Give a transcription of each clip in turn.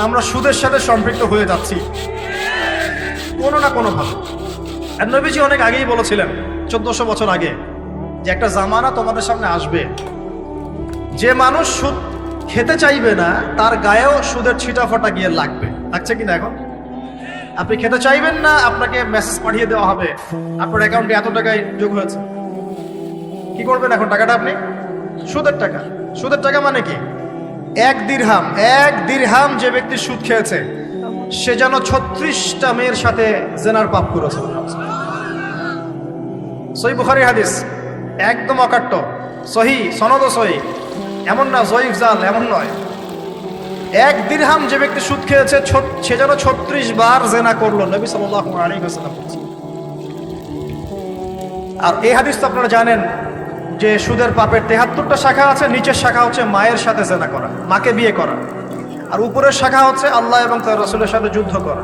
আমরা সুদের সাথে সম্পৃক্ত হয়ে যাচ্ছি কোনো না কোনো ভাবে। আর নবীজি অনেক আগেই বলেছিলেন, 1400 বছর আগে, যে একটা জামানা তোমাদের সামনে আসবে, যে মানুষ সুদ খেতে চাইবে না তার গায়েও সুদের ছিটাফাটা গিয়ে লাগছে কিনা? এখন আপনি খেতে চাইবেন না, আপনাকে মেসেজ পাঠিয়ে দেওয়া হবে আপনার অ্যাকাউন্টে এত টাকায় যোগ হয়েছে। কি করবেন এখন? টাকাটা আপনি সুদের টাকা। সুদের টাকা মানে কি? এক দিরহাম যে ব্যক্তি সুদ খেয়েছে সে যেন 36টা মেয়ের সাথে জেনার পাপ করেছে। সহিহ বুখারী হাদিস, একদম অকাট্য, সহিহ, সনদ সহিহ, এমন না জয়ীফ জাল, এমন নয়। এক দিরহাম যে ব্যক্তি সুদ খেয়েছে সে যেন 36 বার জেনা করলো, নবী সাল্লাল্লাহু আলাইহি ওয়াসাল্লাম বলেছেন। আর এই হাদিস তো আপনারা জানেন যে সুদের পাপের 73টা শাখা আছে। নিচের শাখা হচ্ছে মায়ের সাথে জেনা করা, মাকে বিয়ে করা, আর উপরের শাখা হচ্ছে আল্লাহ এবং তার রাসূলের সাথে যুদ্ধ করা।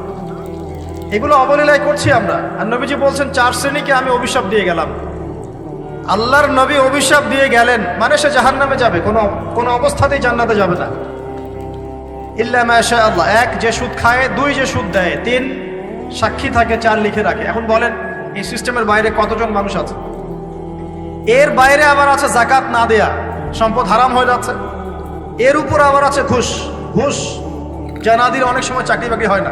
এগুলো অবলীলায় করছি আমরা। আর নবীজি বলছেন 4 শ্রেণীকে আমি অভিশাপ দিয়ে গেলাম। আল্লাহর নবী অভিশাপ দিয়ে গেলেন মানে সে জাহান্নামে যাবে, কোনো অবস্থাতেই জান্নাতে যাবে না। ইল্লা মাশা আল্লাহ। 1, যে সুদ খায়। 2, যে সুদ দেয়। 3, সাক্ষী থাকে। 4, লিখে রাখে। এখন বলেন এই সিস্টেমের বাইরে কতজন মানুষ আছে? এর বাইরে আবার আছে যাকাত না দেয়া, সম্পদ হারাম হয়ে যাচ্ছে। এর উপর আবার আছে ঘুষ যা না দিলে অনেক সময় চাকরি বাকরি হয় না।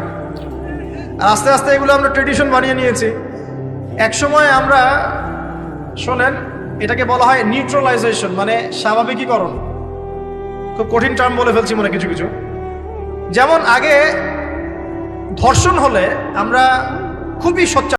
আর আস্তে আস্তে এগুলো আমরা ট্রেডিশন বানিয়ে নিয়েছি। এক সময় আমরা, শোনেন, এটাকে বলা হয় নিউট্রালাইজেশন, মানে স্বাভাবিকীকরণ। খুব কঠিন টার্ম বলে ফেলছি মনে কিছু। যেমন আগে ধর্ষণ হলে আমরা খুবই সোচ্চার